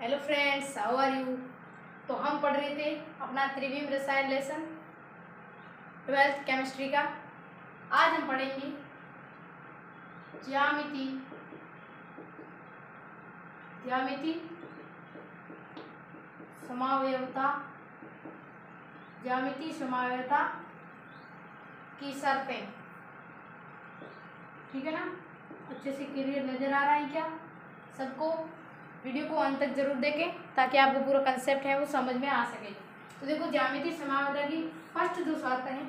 Hello friends, how are you. तो हम पढ़ रहे थे अपना त्रिविम रसायन लेसन 12th केमिस्ट्री का। आज हम पढ़ेंगे ज्यामिति समावयवता ज्यामिति समावयवता की शर्तें। ठीक है ना, अच्छे से क्लियर नजर आ रहा है क्या सबको? वीडियो को अंत तक जरूर देखें ताकि आपको पूरा कंसेप्ट है वो समझ में आ सके। तो देखो, ज्यामिति समावयवता की फर्स्ट जो शर्त है,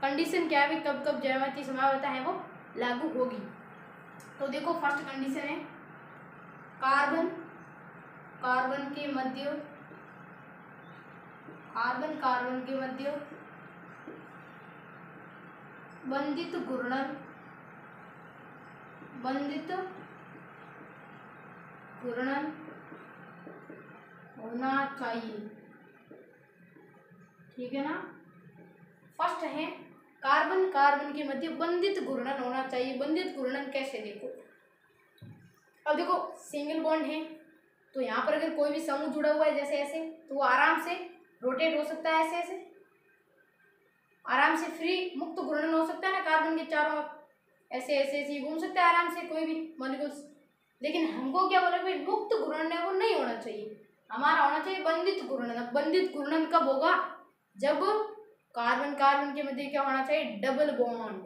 कंडीशन क्या है, कब कब ज्यामिति समावयवता है वो लागू होगी। तो देखो, फर्स्ट कंडीशन है कार्बन के मध्य बंधित घूर्णन होना चाहिए। ठीक है ना, फर्स्ट है कार्बन के मध्य बंधित घूर्णन होना चाहिए। बंधित घूर्णन कैसे? देखो, अब देखो सिंगल बॉन्ड है तो यहाँ पर अगर कोई भी समूह जुड़ा हुआ है जैसे ऐसे, तो वो आराम से रोटेट हो सकता है, ऐसे ऐसे आराम से फ्री मुक्त घूर्णन हो सकता है ना। कार्बन के चारों ऐसे ऐसे ऐसे घूम सकता है आराम से कोई भी मॉलिक्यूल्स। लेकिन हमको क्या बोला, भाई मुक्त घूर्णन है वो नहीं होना चाहिए, हमारा होना चाहिए बंधित घूर्णन। बंधित घूर्णन कब होगा? जब कार्बन के मध्य क्या होना चाहिए? Double bond.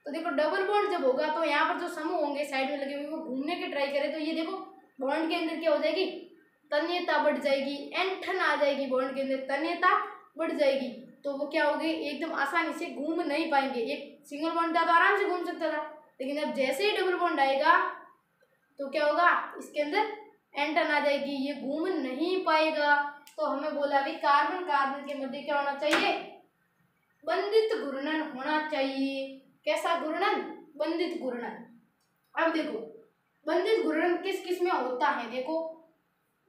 तो देखो, डबल बॉन्ड जब होगा तो यहाँ पर जो समूह होंगे साइड में लगे हुए वो घूमने के ट्राई करें, तो ये देखो बॉन्ड के अंदर क्या हो जाएगी? तन्यता बढ़ जाएगी, एंठन आ जाएगी। बॉन्ड के अंदर तन्यता बढ़ जाएगी तो वो क्या होगी? एकदम आसानी से घूम नहीं पाएंगे। एक सिंगल बॉन्ड था तो आराम से घूम सकता था, लेकिन अब जैसे ही डबल बॉन्ड आएगा तो क्या होगा? इसके अंदर एंटन आ जाएगी, ये घूम नहीं पाएगा। तो हमें बोला भी कार्बन के मध्य क्या होना चाहिए? बंधित घूर्णन होना चाहिए। कैसा घूर्णन? बंधित घूर्णन। अब देखो, बंधित घूर्णन किस किस में होता है? देखो,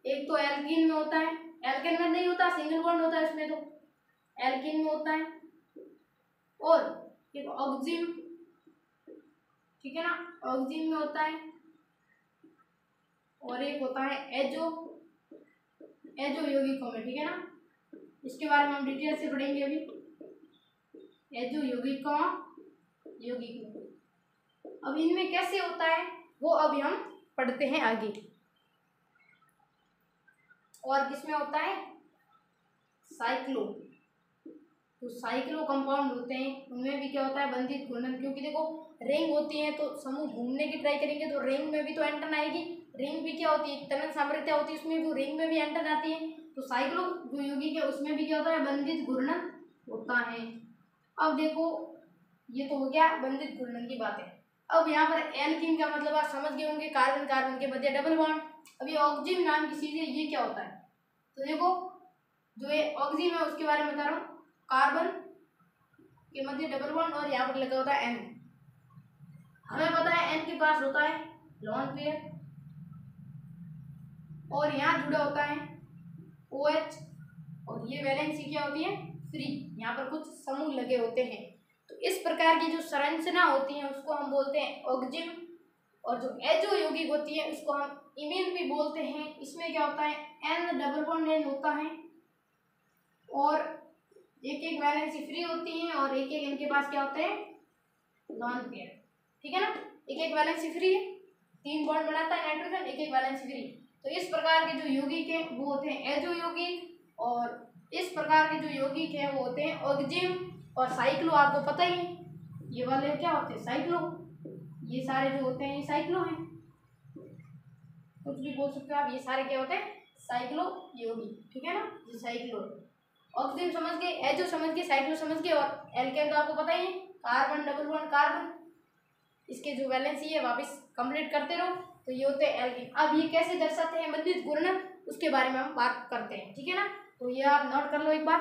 एक तो एल्कीन में होता है, एल्केन में नहीं होता, सिंगल बॉन्ड होता है उसमें, तो एल्कीन में होता है। और एक ऑक्सिन, ठीक है ना, ऑक्सिन में होता है। और एक होता है एजो यौगिकों में। ठीक है ना, इसके बारे में हम डिटेल से पढ़ेंगे अभी। एजो यौगिकों अब इनमें कैसे होता है वो अभी हम पढ़ते हैं आगे। और किसमें होता है? साइक्लो। तो साइक्लो कंपाउंड होते हैं, उनमें भी क्या होता है? बंधित घूर्णन। क्योंकि देखो रिंग होती है तो समूह घूमने की ट्राई करेंगे तो रिंग में भी तो एंटन आएगी। रिंग भी क्या होती है? तनन सामर्थ्य होती है, उसमें भी रिंग में भी एंटन आती है। तो साइक्लो जो यौगिक है उसमें भी क्या होता है? बंधित घूर्णन होता है। अब देखो, ये तो हो गया बंधित घूर्णन की बातें। अब यहाँ पर एल्कीन का मतलब आप समझ गए होंगे, कार्बन के मध्य डबल बॉन्ड। अभी ऑक्सिन नाम की चीज है, ये क्या होता है? तो देखो, जो ये ऑक्सिन है उसके बारे में बता रहा हूँ। कार्बन के मध्य डबल बॉन्ड और यहाँ पर लगा होता है एन। हमें पता है एन के पास होता है लोन पेयर और यहाँ जुड़ा होता है OH, और ये वैलेंसी क्या होती है? फ्री। यहाँ पर कुछ समूह लगे होते हैं। तो इस प्रकार की जो संरचना होती है उसको हम बोलते हैं ऑक्सिन। और जो एजो यौगिक होती है उसको हम इमीन भी बोलते हैं। इसमें क्या होता है? N डबल बॉन्ड N होता है और एक एक वैलेंसी फ्री होती है और एक एक इनके पास क्या होते हैं? Lone pair. ठीक है ना, एक एक वैलेंसी फ्री है, 3 बॉन्ड बनाता है नाइट्रोजन, एक एक वैलेंसी फ्री। तो इस प्रकार के जो यौगिक है वो होते हैं एजो यौगिक, और इस प्रकार के जो यौगिक है वो होते हैं ऑक्सिन और साइक्लो। आपको पता ही है ये वाले क्या होते हैं? साइक्लो। ये सारे जो होते हैं ये साइक्लो हैं, कुछ भी बोल सकते हो आप। ये सारे क्या होते हैं? साइक्लो यौगिक। ठीक है ना, ये साइक्लो। ऑक्सिन समझ गए, एजो समझ गए, साइक्लो समझ गए। और एल्केन तो आपको पता ही है, कार्बन डबल बॉन्ड कार्बन, इसके जो वैलेंसी है वापस कंप्लीट करते रहो। तो ये होते हैं एल्केन। अब ये कैसे दर्शाते हैं बंधित घूर्णन, उसके बारे में हम बात करते हैं। ठीक है ना, तो ये आप नोट कर लो एक बार।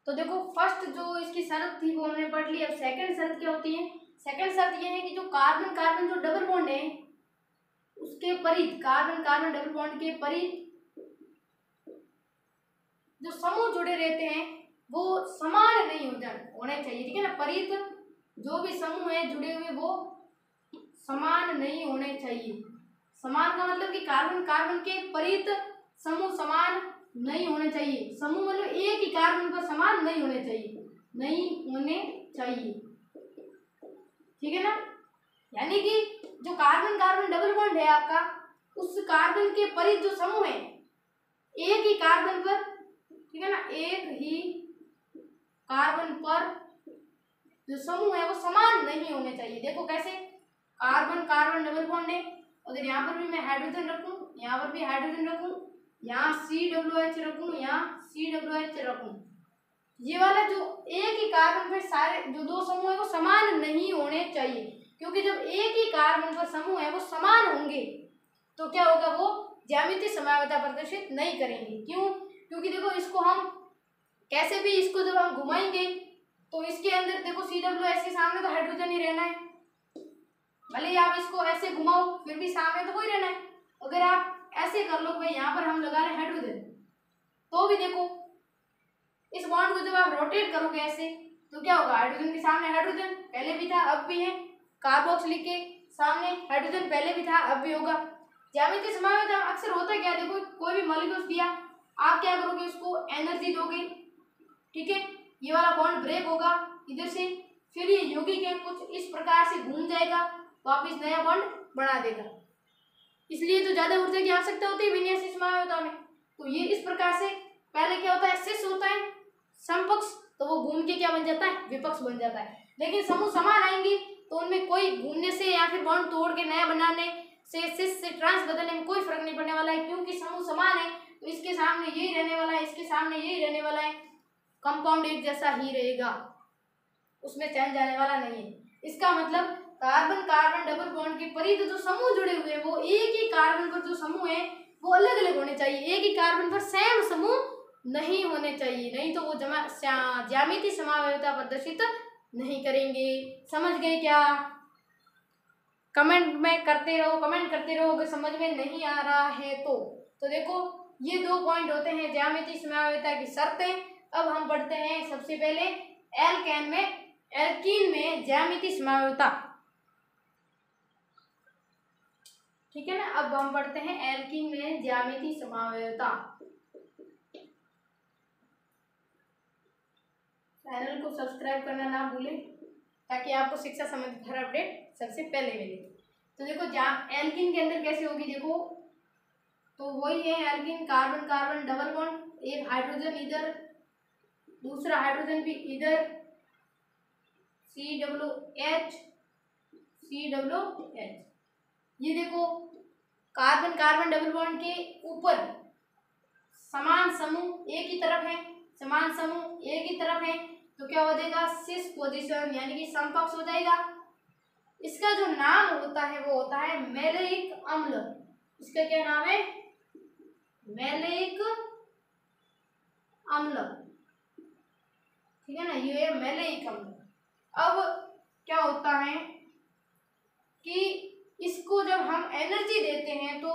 तो देखो, फर्स्ट जो इसकी शर्त थी वो हमने पढ़ ली। अब सेकंड शर्त क्या होती है? सेकंड शर्त ये है कि जो कार्बन जो डबल बॉन्ड है उसके परिध, कार्बन डबल बॉन्ड के परिध जो समूह जुड़े रहते हैं वो समान नहीं होने चाहिए। ठीक है ना, परिध जो भी समूह है जुड़े हुए वो समान नहीं होने चाहिए। समान का मतलब कि कार्बन कार्बन के परित समूह समान नहीं होने चाहिए। समूह मतलब एक ही कार्बन पर समान नहीं होने चाहिए, नहीं होने चाहिए, ठीक है ना। यानी कि जो कार्बन कार्बन डबल बॉन्ड है आपका, उस कार्बन के परित जो समूह है एक ही कार्बन पर, ठीक है ना, एक ही कार्बन पर जो समूह है वो समान नहीं होने चाहिए। देखो कैसे, कार्बन कार्बन डबल बॉन्ड है, अगर यहाँ पर भी मैं हाइड्रोजन रखूं, यहाँ पर भी हाइड्रोजन रखूं, यहाँ COH रखूं, यहाँ COH रखूं, ये वाला जो एक ही कार्बन पर सारे जो दो समूह है वो समान नहीं होने चाहिए। क्योंकि जब एक ही कार्बन पर समूह है वो समान होंगे तो क्या होगा, वो ज्यामितीय समवायता प्रदर्शित नहीं करेंगे। क्यों? क्योंकि देखो इसको हम कैसे भी इसको जब हम घुमाएंगे तो इसके अंदर देखो COH के सामने तो हाइड्रोजन ही रहना है, भले ही आप इसको ऐसे घुमाओ फिर भी सामने तो वही रहना है। अगर आप ऐसे कर लो भाई, यहाँ पर हम लगा रहे हाइड्रोजन, तो भी देखो इस बॉन्ड को जब आप रोटेट करोगे ऐसे तो क्या होगा, हाइड्रोजन के सामने हाइड्रोजन पहले भी था अब भी है, कार्बोक्सिलिक के सामने हाइड्रोजन पहले भी था अब भी होगा। ज्यामितीय समवायता अक्सर होता है क्या, देखो कोई भी मॉलिक्यूल दिया, आप क्या करोगे, उसको एनर्जी दोगे, ठीक है, ये वाला बॉन्ड ब्रेक होगा इधर से, फिर ये यौगिक है कुछ इस प्रकार से घूम जाएगा, वापिस नया बॉन्ड बना देगा। इसलिए तो ज्यादा ऊर्जा की आवश्यकता होती है विन्यासीय समवायता में। तो ये इस प्रकार से पहले क्या होता है, सिस होता है समपक्ष, तो वो घूम के क्या बन जाता है, विपक्ष बन जाता है। लेकिन समूह समान आएंगे तो उनमें कोई घूमने से या फिर बॉन्ड तोड़ के नया बनाने से, सिस से ट्रांस बदलने में कोई फर्क नहीं पड़ने वाला है, क्योंकि समूह समान है। तो इसके सामने यही रहने वाला है, इसके सामने यही रहने वाला है, कंपाउंड एक जैसा ही रहेगा, उसमें चेंज आने वाला नहीं है। इसका मतलब कार्बन कार्बन डबल बॉन्ड के परिध जो समूह जुड़े हुए हैं वो एक ही कार्बन पर जो समूह है वो अलग अलग होने चाहिए, एक ही कार्बन पर सेम समूह नहीं होने चाहिए, नहीं तो वो ज्यामितीय समवायता प्रदर्शित नहीं करेंगे। समझ गए क्या? कमेंट में करते रहो, कमेंट करते रहो अगर समझ में नहीं आ रहा है तो देखो ये 2 पॉइंट होते हैं ज्यामितीय समवायता की शर्तें। अब हम पढ़ते हैं सबसे पहले एल्कीन में ज्यामितीय समवायता, ठीक है ना। अब हम पढ़ते हैं एल्कीन में ज्यामितीय समवायता। चैनल को सब्सक्राइब करना ना भूलें ताकि आपको शिक्षा संबंधित हर अपडेट सबसे पहले मिले। तो देखो एल्कीन के अंदर कैसे होगी, देखो तो वही है alkene, carbon carbon double bond, एक हाइड्रोजन इधर, दूसरा हाइड्रोजन भी इधर, COH COH। ये देखो कार्बन कार्बन डबल बॉन्ड के ऊपर समान समूह एक ही तरफ है, समान समूह एक ही तरफ है, तो क्या हो जाएगा, सिस पोजीशन यानी कि समकक्ष हो जाएगा। इसका जो नाम होता है वो होता है मैलेइक अम्ल। इसका क्या नाम है, मैलेइक अम्ल, ठीक है ना, ये है मैलेइक अम्ल। अब क्या होता है कि इसको जब हम एनर्जी देते हैं तो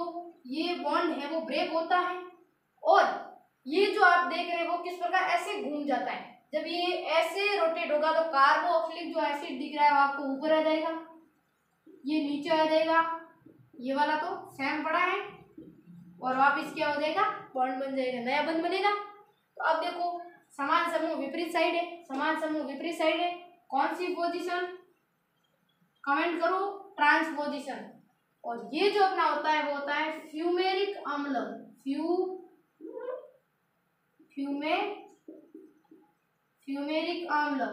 ये बॉन्ड है वो ब्रेक होता है, और ये जो आप देख रहे हैं वो किस प्रकार ऐसे घूम जाता है। जब ये ऐसे रोटेट होगा तो कार्बोक्सिलिक जो एसिड दिख रहा है वो आपको ऊपर आ जाएगा, ये नीचे आ जाएगा, ये वाला तो सेम पड़ा है, और वापिस क्या हो जाएगा, बॉन्ड बन जाएगा, नया बॉन्ड बनेगा। तो अब देखो समान समूह विपरीत साइड है, समान समूह विपरीत साइड है, कौन सी पोजीशन, कमेंट करो, ट्रांसपोजिशन। और ये जो अपना होता है वो होता है फ्यूमेरिक अम्ल, फ्यूमेरिक अम्ल,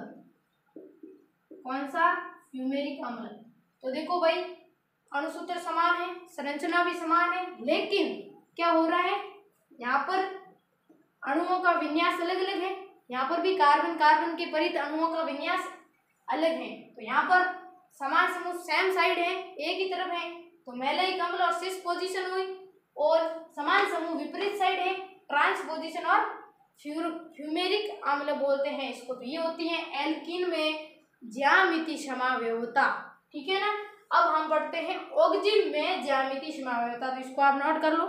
कौन सा, फ्यूमेरिक अम्ल। तो देखो भाई अणुसूत्र समान है, संरचना भी समान है, लेकिन क्या हो रहा है, यहाँ पर अणुओं का विन्यास अलग अलग है, यहाँ पर भी कार्बन कार्बन के परित अणुओं का विन्यास अलग है। तो यहाँ पर समान समूह सेम साइड है, एक ही तरफ है, तो मैलेइक अम्ल और सिस पोजीशन हुई, और समान समूह विपरीत साइड है, ट्रांसपोजिशन और फ्यूमेरिक अम्ल बोलते हैं इसको। तो ये होती है एल्कीन में ज्यामितीय समवायता, ठीक है ना। अब हम पढ़ते हैं ओक्जिन में ज्यामितीय समवायता, तो इसको आप नोट कर लो।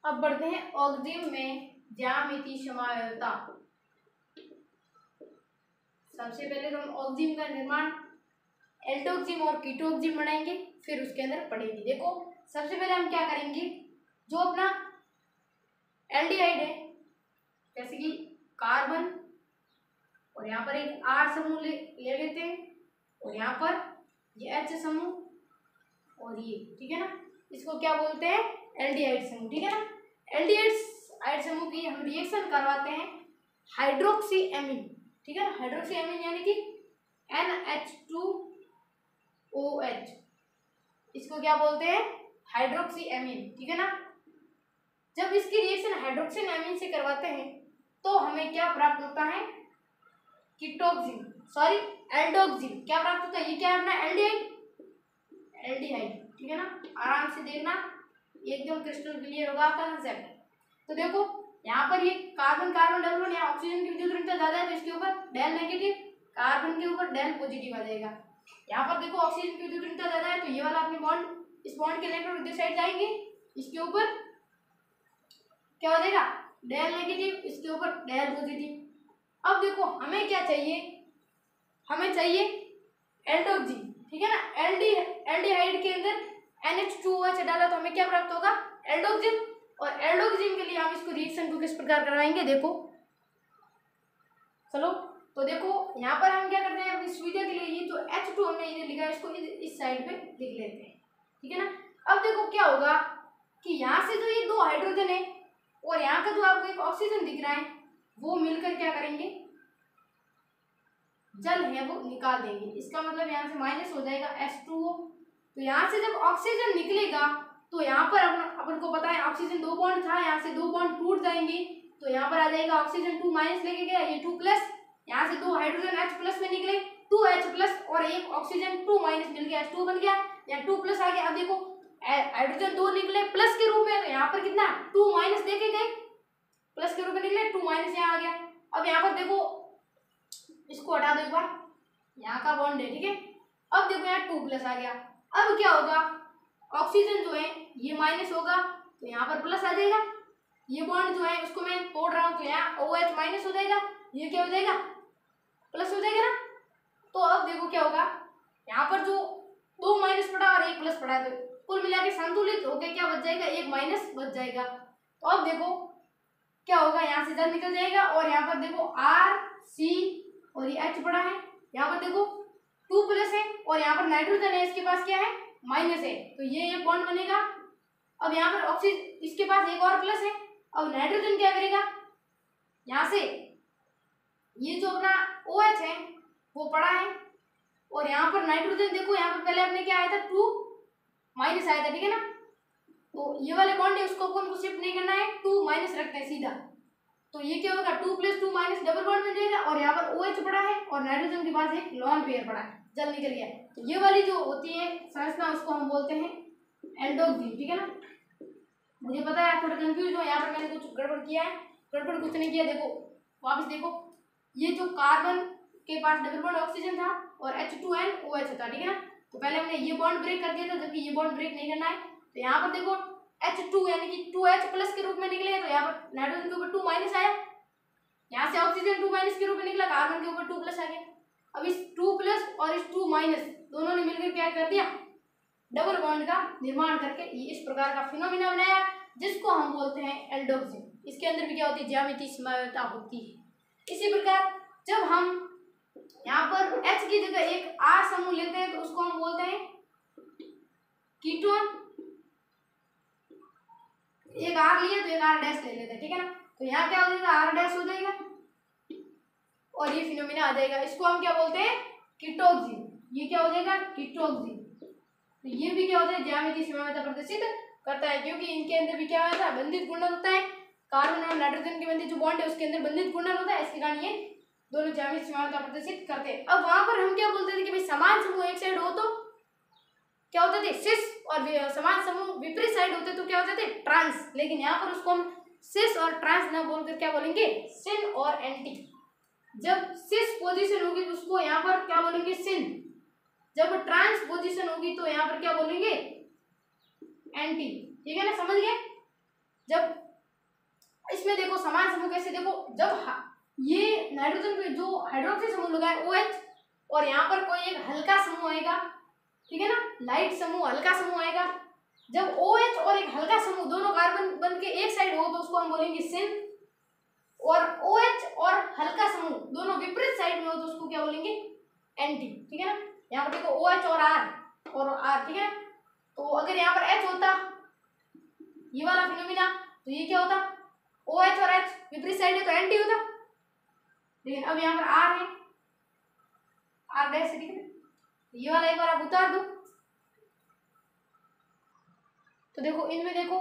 अब बढ़ते हैं ओक्जिन में ज्यामितीय समवायता। सबसे पहले तो हम ऑक्सिजन का निर्माण एल्डोक्सिम और कीटोक्सिम बनाएंगे, फिर उसके अंदर पढ़ेंगे। देखो सबसे पहले हम क्या करेंगे, जो अपना एल्डिहाइड है जैसे कि कार्बन, और यहाँ पर एक R समूह ले लेते हैं, और यहाँ पर ये H समूह और ये, ठीक है ना, इसको क्या बोलते हैं, एल्डिहाइड समूह, ठीक है ना। एल्डिहाइड समूह की हम रिएक्शन करवाते हैं हाइड्रोक्सी एमीन, ठीक है ना। हाइड्रोक्सी एमीन यानी कि NH2OH, इसको क्या बोलते हैं, हाइड्रोक्सी एमीन, ठीक है ना। जब इसकी रिएक्शन हाइड्रोक्सी एमीन से करवाते हैं तो हमें क्या प्राप्त होता है, कीटोक्सिम, सॉरी एल्डोक्सिम, क्या प्राप्त होता है, ये क्या है अपना एल्डिहाइड, ठीक है ना। आराम से देखना, एकदम क्रिस्टल क्लियर होगा आपका कंसेप्ट। तो देखो यहाँ पर ये कार्बन कार्बन डबल बॉन्ड, यहाँ ऑक्सीजन की विद्युत ऋणता ज्यादा है तो इसके ऊपर डेल नेगेटिव, कार्बन के ऊपर डेल पॉजिटिव आ जाएगा। यहाँ पर देखो ऑक्सीजन की विद्युत ऋणता ज्यादा है तो ये वाला अपने बॉन्ड, इस बॉन्ड के इलेक्ट्रॉन इधर साइड जाएंगे, इसके ऊपर क्या हो जाएगा, डेल नेगेटिव, इसके ऊपर डेल पॉजिटिव। अब देखो हमें क्या चाहिए, हमें चाहिए एल्डोक्सिम, ठीक है ना। एल्डिहाइड के अंदर NH2OH डाला तो हमें क्या प्राप्त होगा, एल्डोक्सिम। और एल्डोक्सिम के लिए हम इसको रिएक्शन को किस प्रकार करवाएंगे, देखो चलो। तो देखो यहाँ पर हम क्या करते हैं, अपनी सुविधा के लिए ये जो H2 हमने इधर लिखा है इसको इस साइड पे लिख लेते हैं, ठीक है ना। अब देखो क्या होगा कि यहाँ से जो ये दो हाइड्रोजन है और यहाँ का जो आपको एक ऑक्सीजन दिख रहा है वो मिलकर क्या करेंगे, जल है वो निकाल देंगे। इसका मतलब यहाँ से माइनस हो जाएगा H2O। तो यहाँ से जब ऑक्सीजन निकलेगा तो यहाँ पर अपन को पता है ऑक्सीजन 2 बॉन्ड था, यहाँ से 2 बॉन्ड टूट जाएंगे तो यहाँ पर आ जाएगा ऑक्सीजन 2 माइनस लेके गया, ये 2 प्लस, यहाँ से 2 हाइड्रोजन H प्लस में निकले 2H प्लस और एक ऑक्सीजन 2 माइनस मिल गया, H2 बन गया, यहाँ 2 प्लस आ गया। अब देखो हाइड्रोजन 2 निकले प्लस के रूप में, तो यहाँ पर कितना 2 माइनस लेके गए, प्लस के रूप में निकले 2 माइनस यहाँ आ गया। अब यहाँ पर देखो इसको हटा दो एक बार, यहाँ का बॉन्ड है, ठीक है। अब देखो यहाँ 2 प्लस आ गया। अब क्या होगा, ऑक्सीजन जो है ये माइनस होगा तो यहाँ पर प्लस आ जाएगा, ये बॉन्ड जो है उसको मैं तोड़ रहा हूँ तो यहाँ OH माइनस हो जाएगा, ये क्या हो जाएगा, प्लस हो जाएगा ना। तो अब देखो क्या होगा, यहाँ पर जो 2 माइनस पड़ा और 1 प्लस पड़ा है तो कुल मिला के संतुलित होकर क्या बच जाएगा, 1 माइनस बच जाएगा। तो अब देखो क्या होगा, यहाँ से जल निकल जाएगा और यहाँ पर देखो R C और ये H पड़ा है, यहाँ पर देखो 2 प्लस है और यहाँ पर नाइट्रोजन है, इसके पास क्या है, माइनस है, तो ये बॉन्ड बनेगा। अब यहाँ पर ऑक्सीजन, इसके पास एक और प्लस है, अब नाइट्रोजन क्या करेगा, यहाँ से ये जो अपना OH है वो पड़ा है और यहाँ पर नाइट्रोजन देखो, यहाँ पर पहले अपने क्या आया था 2 माइनस आया था, ठीक है ना। तो ये वाले बॉन्ड है उसको अपन को शिफ्ट नहीं करना है, 2 माइनस रखते हैं सीधा, तो ये क्या होगा 2 प्लस 2 माइनस डबल बॉन्ड बन जाएगा और यहाँ पर OH पड़ा है और नाइट्रोजन के पास एक लॉन पेयर पड़ा है, जल निकल गया। तो ये वाली जो होती है संरचना उसको हम बोलते हैं एल्डोक्सिम, ठीक है ना। मुझे पता है आप थोड़ा कंफ्यूज हो, यहाँ पर मैंने कुछ गड़बड़ किया है, गड़बड़ कुछ नहीं किया। देखो वापस देखो, ये जो कार्बन के पास डबल बॉन्ड ऑक्सीजन था और H2NOH था, ठीक है ना। तो पहले हमने ये बॉन्ड ब्रेक कर दिया था, जबकि ये बॉन्ड ब्रेक नहीं करना है। तो यहाँ पर देखो H2 यानी कि 2H प्लस के रूप में निकले, तो यहाँ पर नाइट्रोजन के ऊपर 2 माइनस आया, यहाँ से ऑक्सीजन 2 माइनस के रूप में निकला, कार्बन के ऊपर 2 प्लस आ गया। अब इस 2 प्लस और इस 2 माइनस दोनों ने मिलकर क्या कर दिया, डबल बॉन्ड का निर्माण करके ये इस प्रकार का फिनोमिना बनाया जिसको हम बोलते हैं एल्डोक्सिम। इसके अंदर भी क्या होती है, ज्यामितीय समता होती है। इसी प्रकार जब हम यहाँ पर H की जगह एक R समूह लेते हैं तो उसको हम बोलते हैं कीटोन। एक R लिया तो एक R डैश ले लेते हैं, ठीक है ना। तो यहाँ क्या हो जाएगा, R डैश हो जाएगा और ये फिनोमिना आ जाएगा, इसको हम क्या बोलते हैं, कीटोक्सिम। ये क्या हो जाएगा, कीटोक्सिम। तो ये भी क्या होता है, ज्यामितीय समता प्रदर्शित करता है, क्योंकि इनके अंदर भी क्या होता है, बंधित घूर्णन होता है। कार्बन और नाइट्रोजन के बंधित जो बॉन्ड है उसके अंदर बंधित घूर्णन होता है, इसके कारण ये दोनों ज्यामितीय समता प्रदर्शित करते हैं। अब वहां पर हम क्या बोलते थे कि भाई समान समूह एक साइड हो तो क्या होते थे, सिस, और समान समूह विपरीत साइड होते तो क्या होते थे, ट्रांस। लेकिन यहाँ पर उसको हम सिस और ट्रांस ना बोलकर क्या बोलेंगे, सिन और एंटी। जब सिस पोजीशन होगी तो उसको यहाँ पर क्या बोलेंगे, सिन। जब ट्रांस पोजीशन होगी तो यहाँ पर क्या बोलेंगे, एंटी, ठीक है ना, समझ गए। जब इसमें देखो समान समूह कैसे, देखो जब ये नाइट्रोजन पे जो हाइड्रोक्सी समूह लगा है OH, और यहाँ पर कोई एक हल्का समूह आएगा, ठीक है ना, लाइट समूह, हल्का समूह आएगा। जब OH और एक हल्का समूह दोनों कार्बन बन के एक साइड हो तो उसको हम बोलेंगे सिन, और OH और हल्का समूह दोनों विपरीत साइड में हो तो उसको क्या बोलेंगे, एंटी, ठीक है ना। यहाँ पर देखो OH और R, ठीक है। तो अगर यहाँ पर H होता, ये वाला फिनोमिना, तो ये क्या होता, OH और H विपरीत साइड है तो एंटी होता। लेकिन अब यहाँ पर R है, R डैश, ठीक है। ये वाला एक बार आप उतार दो, तो देखो इनमें देखो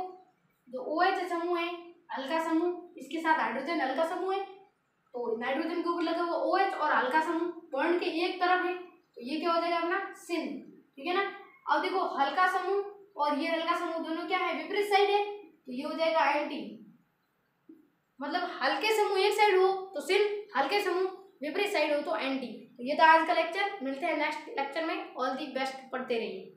जो OH समूह है हल्का समूह, इसके साथ हाइड्रोजन हल्का समूह है, तो नाइट्रोजन के ऊपर लगा हुआ OH और हल्का समूह बॉन्ड के एक तरफ है, तो ये क्या हो जाएगा अपना सिन, ठीक है ना। अब देखो हल्का समूह और ये हल्का समूह दोनों क्या है, विपरीत साइड है, तो ये हो जाएगा एंटी। मतलब हल्के समूह एक साइड हो तो सिन, हल्के समूह विपरीत साइड हो तो एंटी। तो ये था आज का लेक्चर, मिलते हैं नेक्स्ट लेक्चर में। ऑल दी बेस्ट, पढ़ते रहिए।